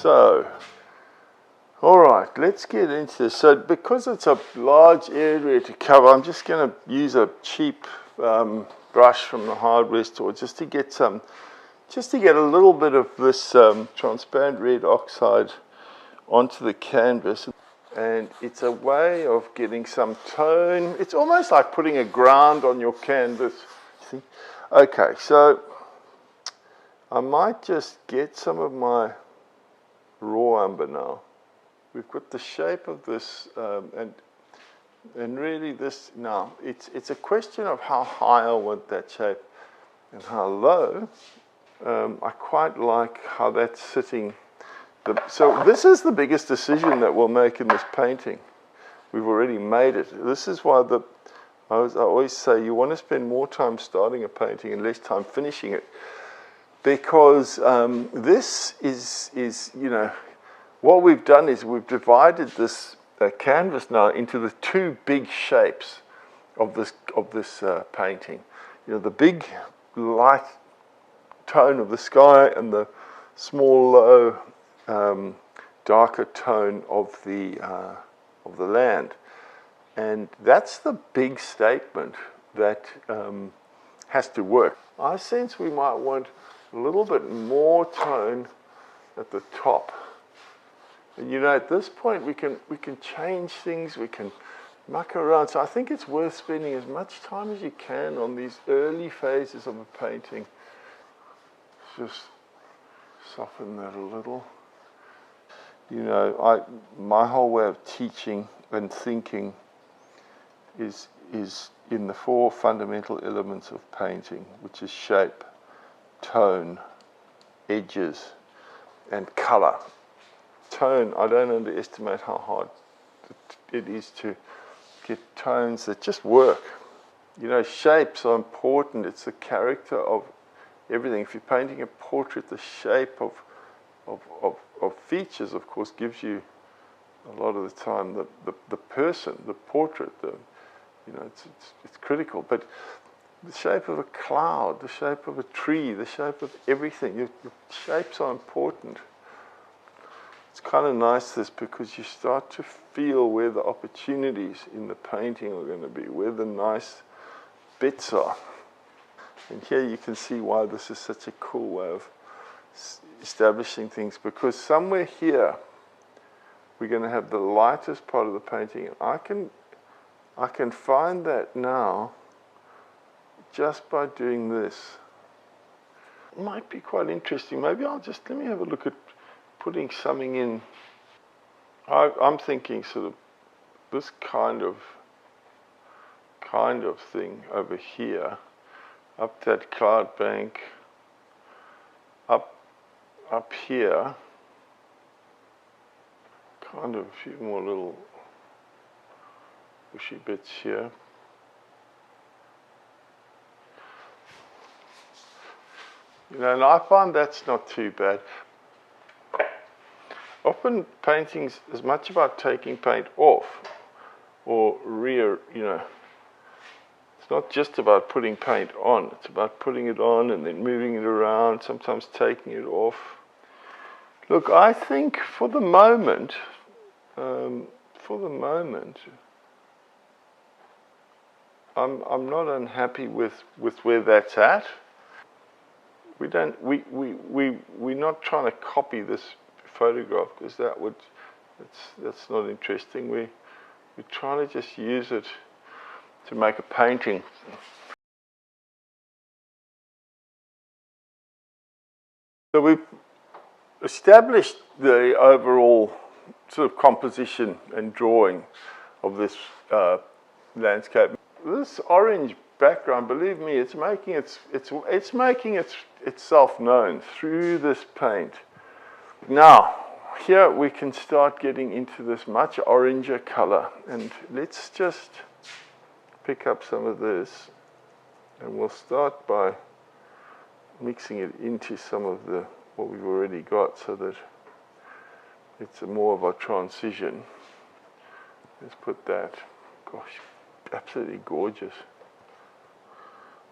So, all right, let's get into this. So because it's a large area to cover, I'm just going to use a cheap brush from the hardware store just to get a little bit of this transparent red oxide onto the canvas. And it's a way of getting some tone. It's almost like putting a ground on your canvas. See? Okay, so I might just get some of my raw umber now. We've got the shape of this, and really this, now, it's a question of how high I want that shape and how low. I quite like how that's sitting. So this is the biggest decision that we'll make in this painting. We've already made it. This is why I always say you want to spend more time starting a painting and less time finishing it. Because this is, you know, what we've done is we've divided this canvas now into the two big shapes of this painting. You know, the big light tone of the sky and the small low darker tone of the land, and that's the big statement that has to work. I sense we might want a little bit more tone at the top. And you know, at this point we can change things, we can muck around. So I think it's worth spending as much time as you can on these early phases of a painting. Just soften that a little. You know, my whole way of teaching and thinking is in the four fundamental elements of painting, which is shape, tone, edges, and color. Tone, I don't underestimate how hard it is to get tones that just work. You know, shapes are important. It's the character of everything. If you're painting a portrait, the shape of features, of course, gives you a lot of the time the person, the portrait. You know, it's critical. But the shape of a cloud, the shape of a tree, the shape of everything. Your shapes are important. It's kind of nice this because you start to feel where the opportunities in the painting are going to be, where the nice bits are. And here you can see why this is such a cool way of establishing things, because somewhere here we're going to have the lightest part of the painting. I can find that now just by doing this. It might be quite interesting. Maybe let me have a look at putting something in. I'm thinking sort of this kind of thing over here, up that cloud bank, up here, kind of a few more little bushy bits here. You know, and I find that's not too bad. Often painting's as much about taking paint off or you know, it's not just about putting paint on, it's about putting it on and then moving it around, sometimes taking it off. Look, I think for the moment, I'm not unhappy with where that's at. We're not trying to copy this photograph because that's not interesting. We're trying to just use it to make a painting. So we've established the overall sort of composition and drawing of this landscape. This orange background, believe me, it's making itself known through this paint. Now, here we can start getting into this much oranger color, and let's just pick up some of this, and we'll start by mixing it into some of what we've already got so that it's more of a transition. Let's put that. Gosh, absolutely gorgeous.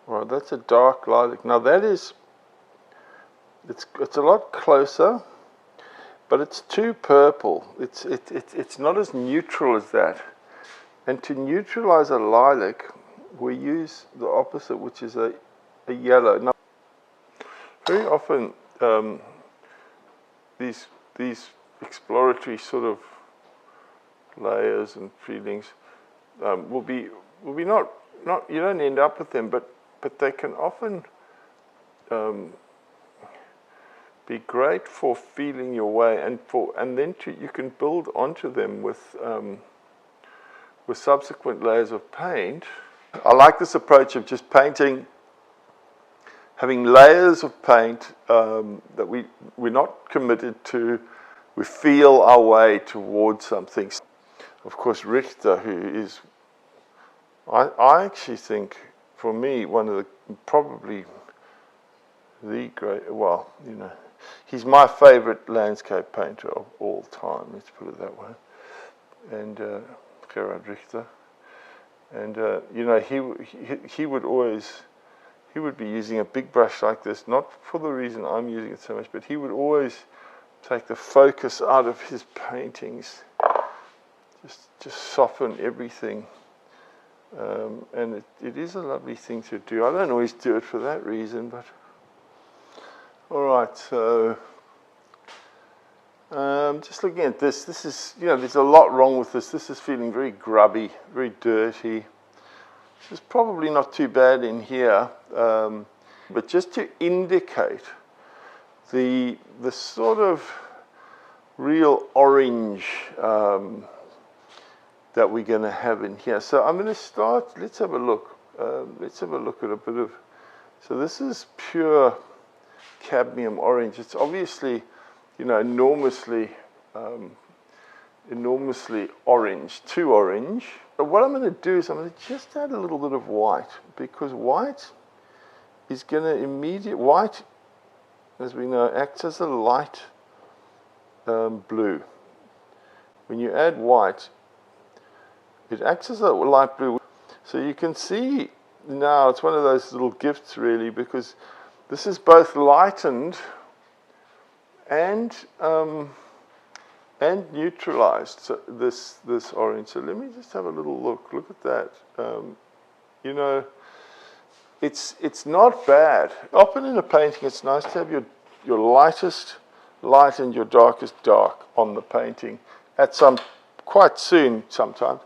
All right, that's a dark lilac. Now that is, it's a lot closer. but it's too purple. It's not as neutral as that. And to neutralize a lilac, we use the opposite, which is a yellow. Now, very often, these exploratory sort of layers and feelings will be not you don't end up with them, but they can often be great for feeling your way, and then you can build onto them with subsequent layers of paint. I like this approach of just painting, having layers of paint that we're not committed to. We feel our way towards something. Of course, Richter, who is, I actually think, for me, one of the, probably the great, well, you know, he's my favorite landscape painter of all time, let's put it that way. And Gerhard Richter. And, you know, he would always, he would be using a big brush like this, not for the reason I'm using it so much, but he would always take the focus out of his paintings, just soften everything. And it is a lovely thing to do. I don't always do it for that reason, but all right. So just looking at this. This is, you know, there's a lot wrong with this. This is feeling very grubby, very dirty. This is probably not too bad in here, but just to indicate the sort of real orange that we're going to have in here. So I'm going to start, let's have a look. Let's have a look at a bit of, so this is pure cadmium orange. It's obviously, you know, enormously orange, too orange. But what I'm going to do is I'm going to just add a little bit of white, because white is going to white, as we know, acts as a light blue. When you add white, it acts as a light blue. So you can see now, it's one of those little gifts really, because this is both lightened and neutralized, so this orange. So let me just have a little look. Look at that. You know, it's not bad. Often in a painting, it's nice to have your lightest light and your darkest dark on the painting at quite soon sometimes.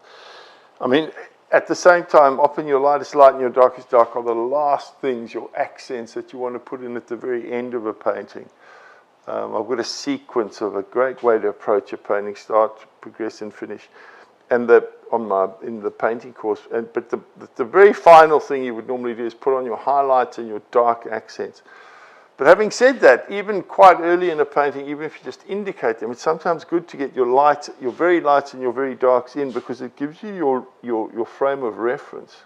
I mean, at the same time, often your lightest light and your darkest dark are the last things, your accents that you want to put in at the very end of a painting. I've got a sequence of a great way to approach a painting: start, progress, and finish. And in the painting course, but the very final thing you would normally do is put on your highlights and your dark accents. But having said that, even quite early in a painting, even if you just indicate them, it's sometimes good to get your lights, your very lights and your very darks in, because it gives you your frame of reference.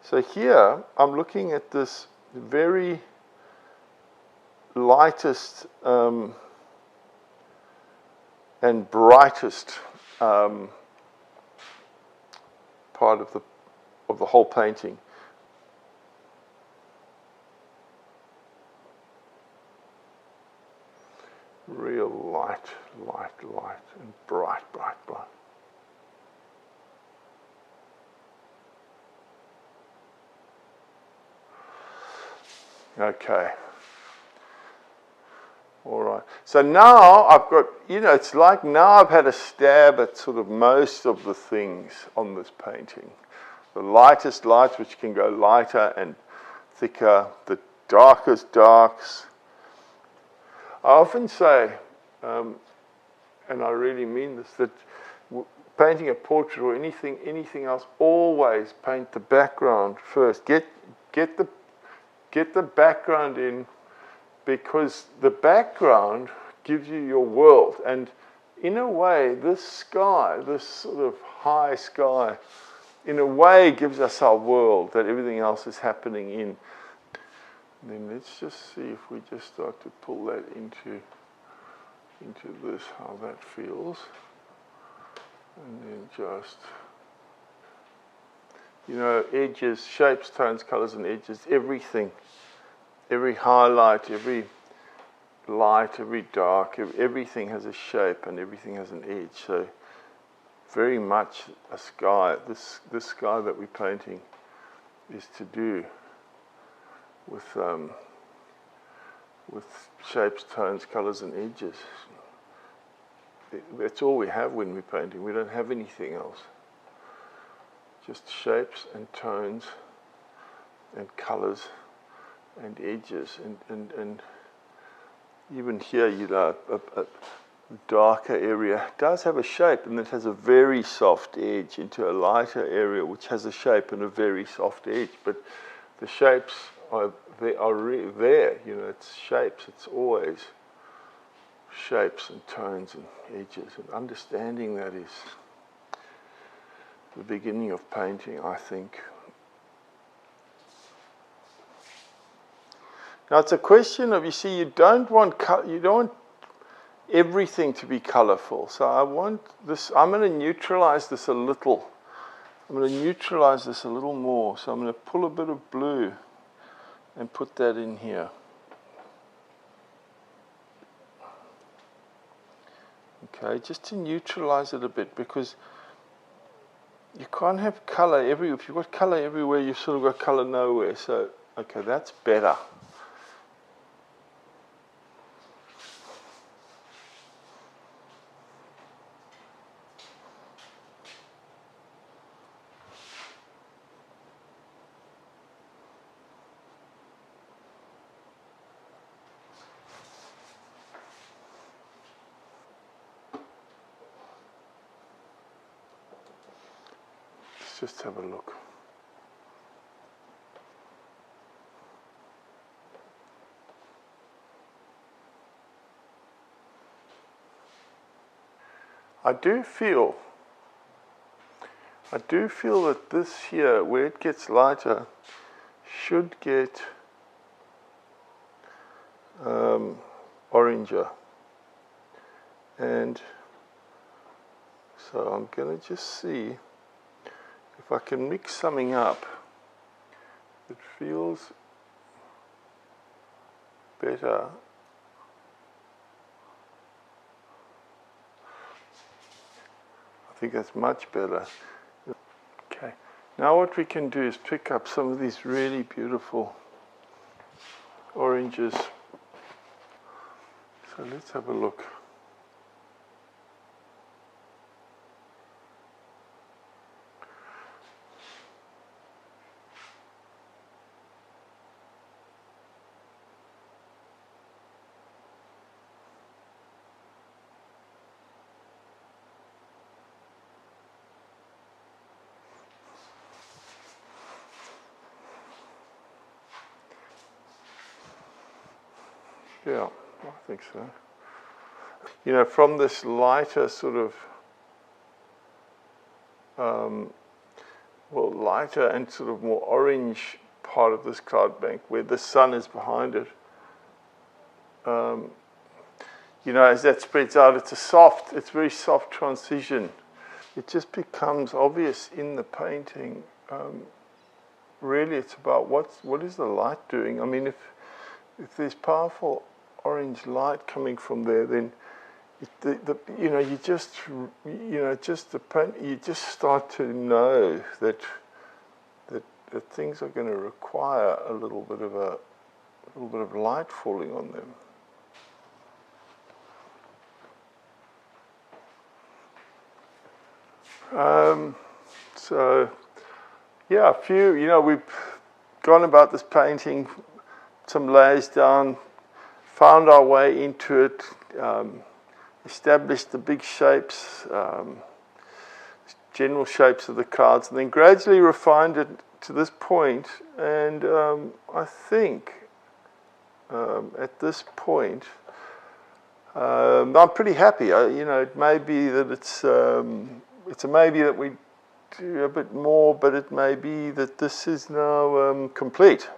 So here, I'm looking at this very lightest and brightest part of the whole painting. Real light, and bright. Okay. All right. So now I've got, you know, it's like now I've had a stab at sort of most of the things on this painting. The lightest lights, which can go lighter and thicker, the darkest darks. I often say, and I really mean this, that painting a portrait or anything else, always paint the background first. Get the background in, because the background gives you your world. And in a way, this sky, this sort of high sky, in a way gives us our world that everything else is happening in. Then let's just see if we just start to pull that into this, how that feels. And then just, you know, edges, shapes, tones, colors, and edges, everything, every highlight, every light, every dark, everything has a shape and everything has an edge. So very much a sky, this sky that we're painting is to do with shapes, tones, colours and edges. That's all we have when we're painting. We don't have anything else. Just shapes and tones and colours and edges. And even here, you know, a darker area does have a shape, and it has a very soft edge into a lighter area which has a shape and a very soft edge. But the shapes are there, you know, it's shapes. It's always shapes and tones and edges, and understanding that is the beginning of painting, I think. Now it's a question of, you see, you don't want everything to be colourful. So I want this, I'm going to neutralise this a little. I'm going to neutralise this a little more. So I'm going to pull a bit of blue and put that in here. Okay, just to neutralise it a bit, because you can't have colour everywhere. If you've got colour everywhere, you've sort of got colour nowhere. So, okay, that's better. Let's just have a look. I do feel that this here, where it gets lighter, should get oranger. And so I'm going to just see if I can mix something up that feels better. I think that's much better. Okay, now what we can do is pick up some of these really beautiful oranges. So let's have a look. Yeah, I think so. You know, from this lighter sort of, well, lighter and sort of more orange part of this cloud bank where the sun is behind it, you know, as that spreads out, it's very soft transition. It just becomes obvious in the painting. Really, it's about what is the light doing? I mean, if there's powerful orange light coming from there, then you know, you just start to know that things are going to require a little bit of light falling on them. So yeah, a few, you know, we've gone about this painting, some layers down, found our way into it, established the big shapes, general shapes of the clouds, and then gradually refined it to this point. And I think at this point, I'm pretty happy. You know, it may be that it's a maybe that we do a bit more, but it may be that this is now complete.